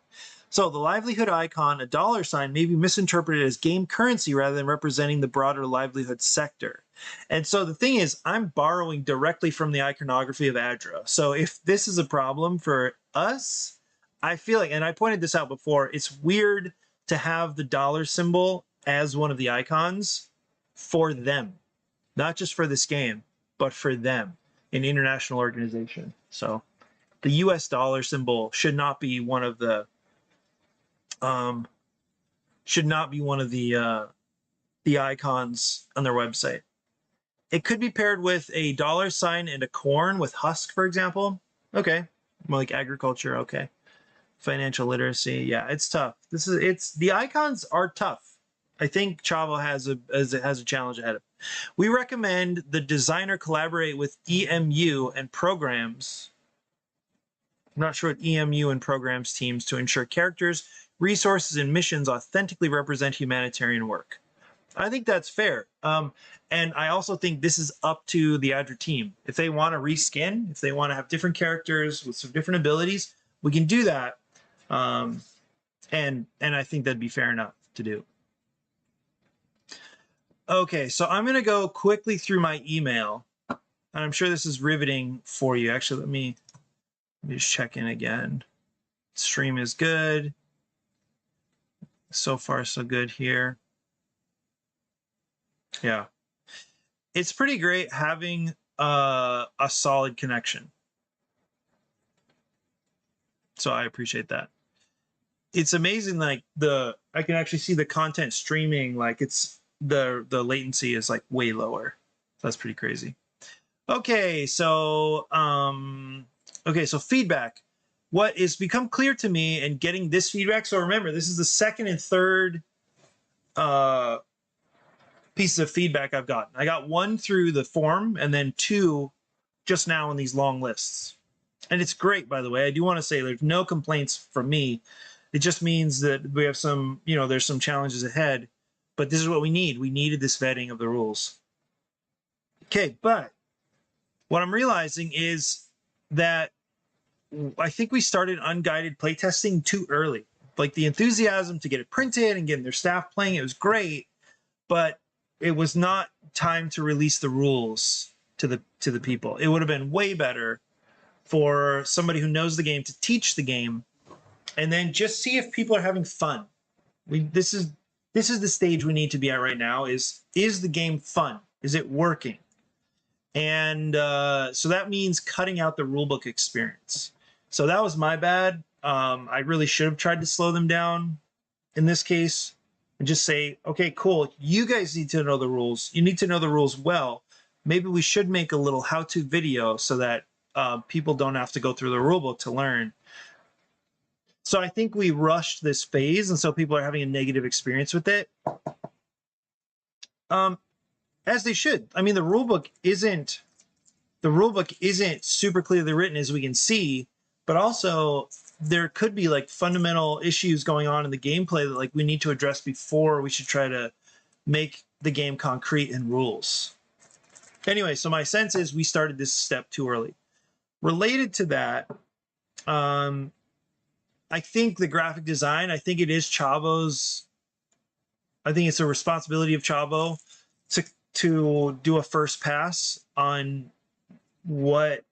S1: So the livelihood icon, a dollar sign, may be misinterpreted as game currency rather than representing the broader livelihood sector. And so the thing is, I'm borrowing directly from the iconography of ADRA. So if this is a problem for us, I feel like, and I pointed this out before, it's weird to have the dollar symbol as one of the icons for them, not just for this game, but for them, an international organization. So the US dollar symbol should not be one of the the icons on their website. It could be paired with a dollar sign and a corn with husk, for example. Okay, more like agriculture. Okay, financial literacy. Yeah, it's tough. The icons are tough. I think Chavo has a challenge ahead of it. We recommend the designer collaborate with EMU and programs. I'm not sure what EMU and programs teams to ensure characters, resources, and missions authentically represent humanitarian work. I think that's fair. And I also think this is up to the ADRA team. If they want to reskin, if they want to have different characters with some different abilities, we can do that. And I think that'd be fair enough to do. Okay, so I'm going to go quickly through my email. And I'm sure this is riveting for you. Actually, let me just check in again. Stream is good. So far, so good here. Yeah. It's pretty great having a solid connection. So I appreciate that. It's amazing, like I can actually see the content streaming, like it's the latency is like way lower. That's pretty crazy. Okay, so feedback. What is become clear to me and getting this feedback. So remember, this is the second and third pieces of feedback I've gotten. I got one through the forum and then two just now in these long lists. And it's great, by the way. I do want to say there's no complaints from me. It just means that we have some, there's some challenges ahead, but this is what we need. We needed this vetting of the rules. Okay, but what I'm realizing is that I think we started unguided playtesting too early. Like the enthusiasm to get it printed and getting their staff playing, it was great, but it was not time to release the rules to the people. It would have been way better for somebody who knows the game to teach the game and then just see if people are having fun. This is the stage we need to be at right now. Is the game fun? Is it working? And so that means cutting out the rulebook experience. So that was my bad. I really should have tried to slow them down in this case and just say, okay, cool. You guys need to know the rules. You need to know the rules well. Maybe we should make a little how-to video so that people don't have to go through the rulebook to learn. So I think we rushed this phase, and so people are having a negative experience with it. As they should. I mean, the rulebook isn't super clearly written, as we can see, but also there could be like fundamental issues going on in the gameplay that like we need to address before we should try to make the game concrete in rules. Anyway, so my sense is we started this step too early. Related to that, I think the graphic design, I think it is Chavo's, I think it's a responsibility of Chavo to do a first pass on what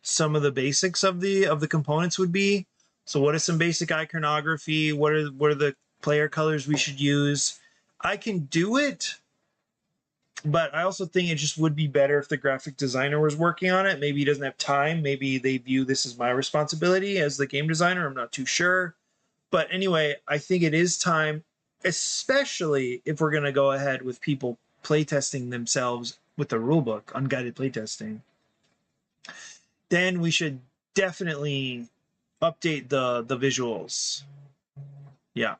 S1: some of the basics of the components would be. So what is some basic iconography? What are the player colors we should use? I can do it, but I also think it just would be better if the graphic designer was working on it. Maybe he doesn't have time. Maybe they view this as my responsibility as the game designer. I'm not too sure. But anyway, I think it is time, especially if we're going to go ahead with people playtesting themselves with the rulebook, unguided playtesting. Then we should definitely update the visuals. Yeah.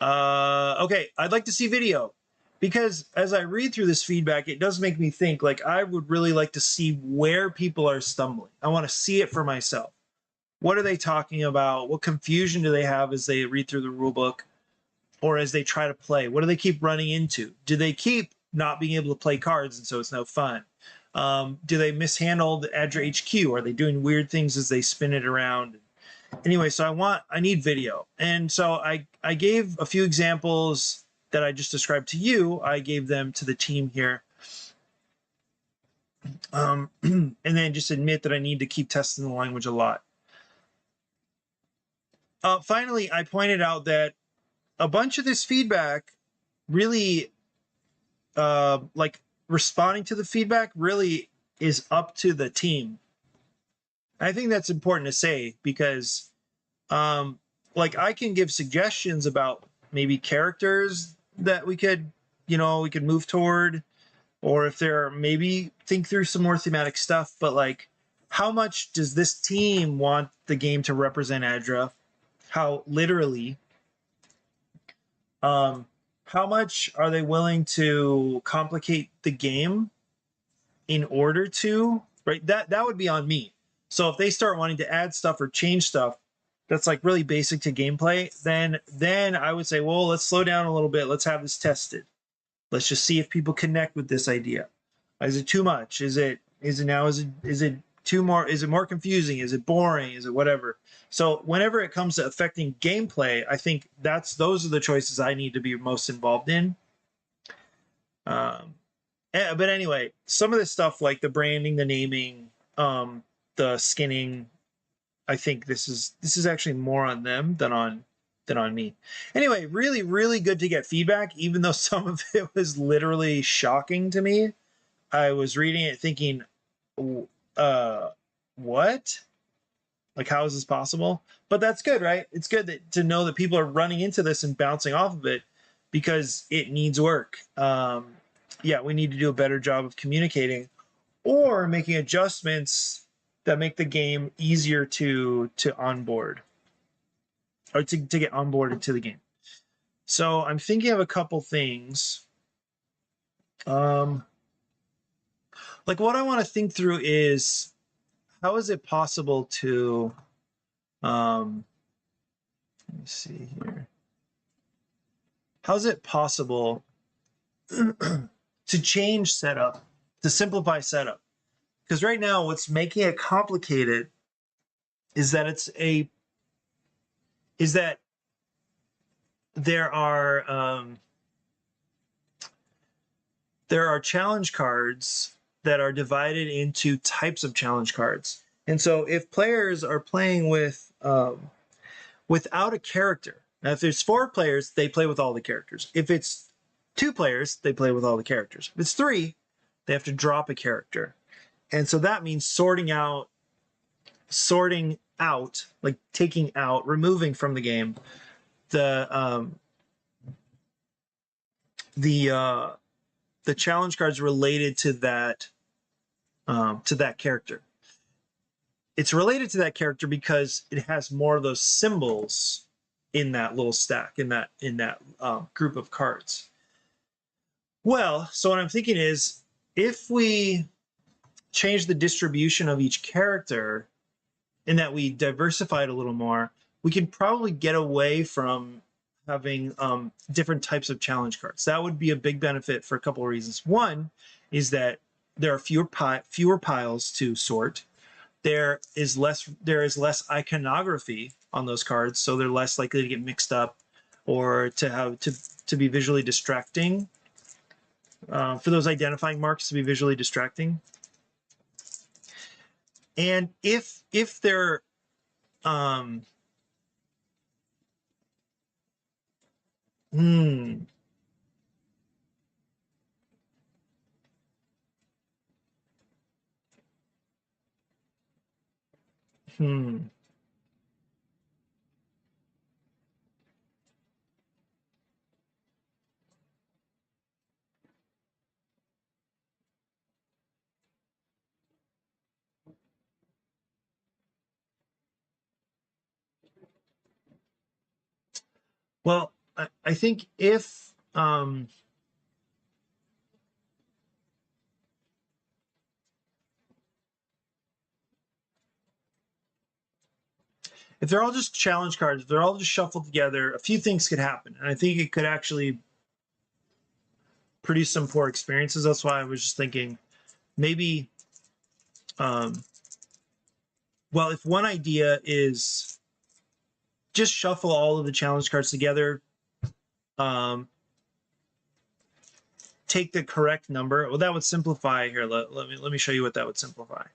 S1: Okay, I'd like to see video. Because as I read through this feedback, it does make me think, like, I would really like to see where people are stumbling. I want to see it for myself. What are they talking about? What confusion do they have as they read through the rulebook or as they try to play? What do they keep running into? Do they keep not being able to play cards and so it's no fun? Do they mishandle the ADRA HQ? Are they doing weird things as they spin it around? Anyway, so I need video. And so I gave a few examples that I just described to you. I gave them to the team here. And then just admit that I need to keep testing the language a lot. Finally, I pointed out that a bunch of this feedback really, like responding to the feedback really is up to the team. I think that's important to say because like I can give suggestions about maybe characters that we could move toward, or if there are, maybe think through some more thematic stuff, but like how much does this team want the game to represent ADRA? How literally? How much are they willing to complicate the game in order to, right? That would be on me. So if they start wanting to add stuff or change stuff that's like really basic to gameplay, then I would say, well, let's slow down a little bit. Let's have this tested. Let's just see if people connect with this idea. Is it too much? Is it more confusing? Is it boring? Is it whatever? So whenever it comes to affecting gameplay, I think those are the choices I need to be most involved in. But anyway, some of this stuff like the branding, the naming, the skinning, I think this is actually more on them than on me. Anyway, really, really good to get feedback, even though some of it was literally shocking to me. I was reading it thinking, what? Like, how is this possible? But that's good, right? It's good to know that people are running into this and bouncing off of it because it needs work. Yeah, we need to do a better job of communicating or making adjustments that make the game easier to onboard or to get onboarded to the game. So I'm thinking of a couple things. Like what I want to think through is how is it possible to let me see here. How is it possible to change setup, to simplify setup? Because right now what's making it complicated is that there are challenge cards that are divided into types of challenge cards. And so if players are playing with without a character, now if there's 4 players, they play with all the characters. If it's 2 players, they play with all the characters. If it's 3, they have to drop a character. And so that means sorting out, like taking out, removing from the game the challenge cards related to that character. It's related to that character because it has more of those symbols in that little stack, in that group of cards. Well, so what I'm thinking is, if we change the distribution of each character in that we diversify it a little more, we can probably get away from having different types of challenge cards. That would be a big benefit for a couple of reasons. One is that there are fewer piles to sort. There is less iconography on those cards, so they're less likely to get mixed up or to be visually distracting. For those identifying marks to be visually distracting. And if they're Well, I think if they're all just challenge cards, if they're all just shuffled together, a few things could happen. And I think it could actually produce some poor experiences. That's why I was just thinking maybe, well, if one idea is just shuffle all of the challenge cards together, take the correct number. Well, that would simplify here. Let me show you what that would simplify.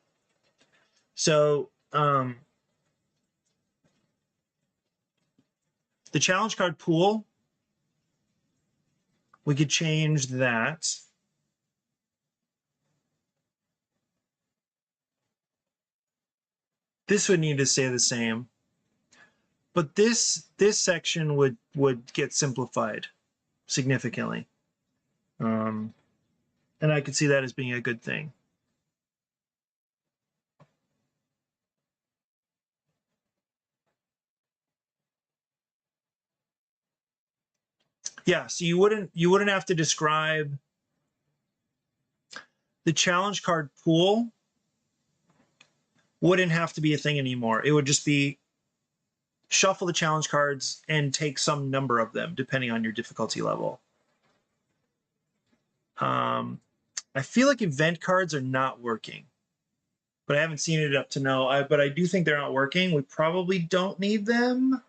S1: So the challenge card pool, we could change that. This would need to stay the same, but this section would get simplified significantly, and I could see that as being a good thing. Yeah, so you wouldn't have to describe the challenge card pool. Wouldn't have to be a thing anymore. It would just be shuffle the challenge cards and take some number of them depending on your difficulty level. I feel like event cards are not working, but I haven't seen it up to know. But I do think they're not working. We probably don't need them.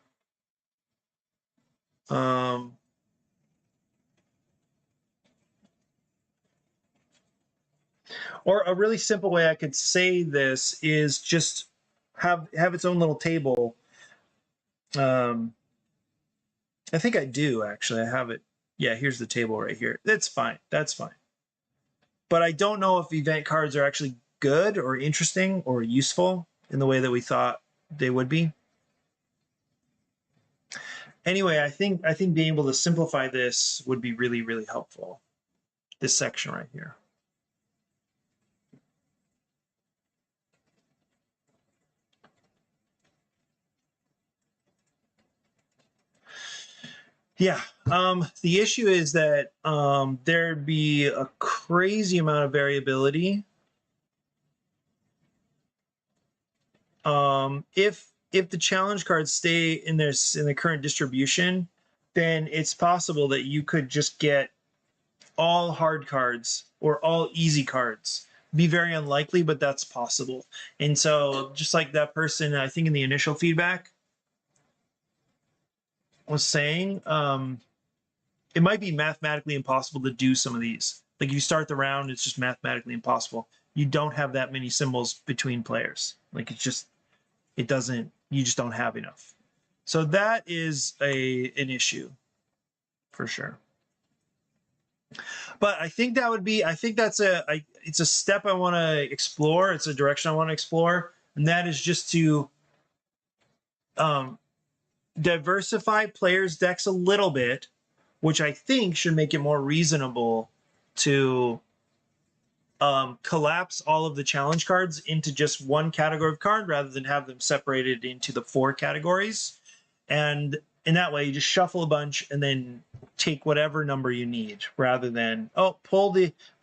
S1: Or a really simple way I could say this is just have its own little table. I think I do, actually. I have it. Yeah, here's the table right here. That's fine. That's fine. But I don't know if event cards are actually good or interesting or useful in the way that we thought they would be. Anyway, I think being able to simplify this would be really, really helpful. This section right here. Yeah, the issue is that there'd be a crazy amount of variability if the challenge cards stay in the current distribution. Then it's possible that you could just get all hard cards or all easy cards. Be very unlikely, but that's possible. And so, just like that person, I think in the initial feedback was saying, it might be mathematically impossible to do some of these. Like if you start the round, it's just mathematically impossible. You don't have that many symbols between players. Like it doesn't, you just don't have enough. So that is an issue for sure. But I think it's a step I want to explore. It's a direction I want to explore. And that is just to diversify players' decks a little bit, which I think should make it more reasonable to collapse all of the challenge cards into just one category of card rather than have them separated into the 4 categories. And in that way, you just shuffle a bunch and then take whatever number you need rather than,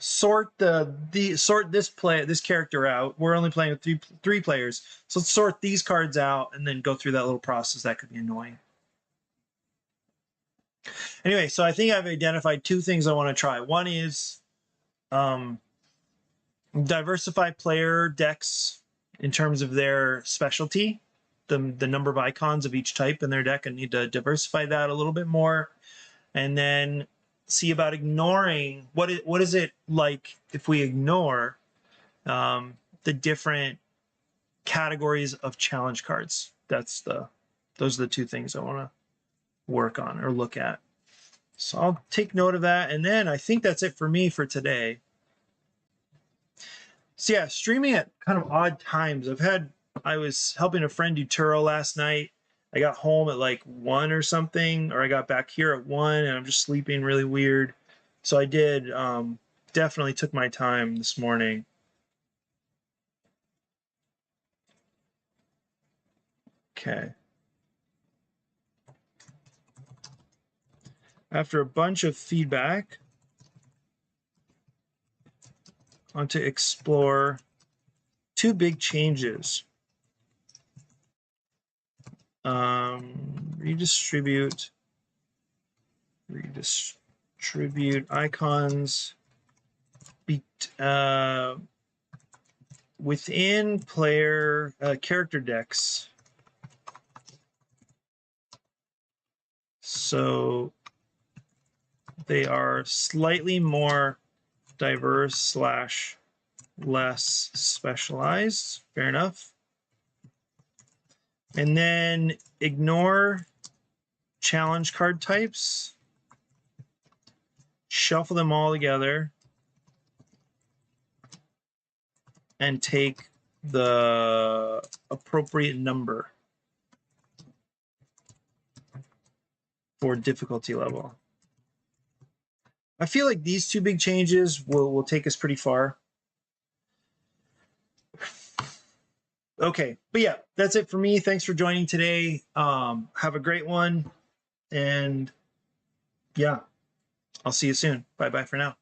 S1: sort this character out. We're only playing with three players. So let's sort these cards out and then go through that little process. That could be annoying. Anyway, so I think I've identified 2 things I want to try. One is diversify player decks in terms of their specialty, the number of icons of each type in their deck. I need to diversify that a little bit more, and then see about ignoring what is it like if we ignore the different categories of challenge cards. Those are the 2 things I want to work on or look at. So I'll take note of that, and then I think that's it for me for today. So yeah, streaming at kind of odd times. I was helping a friend do Turo last night. I got home at like 1 or something, or I got back here at 1 and I'm just sleeping really weird. So I did, definitely took my time this morning. Okay. After a bunch of feedback, I want to explore 2 big changes. Redistribute icons within player character decks. So they are slightly more diverse / less specialized. Fair enough. And then ignore challenge card types. Shuffle them all together. And take the appropriate number for difficulty level. I feel like these 2 big changes will take us pretty far. Okay, but yeah, that's it for me. Thanks for joining today. Have a great one. And yeah, I'll see you soon. Bye-bye for now.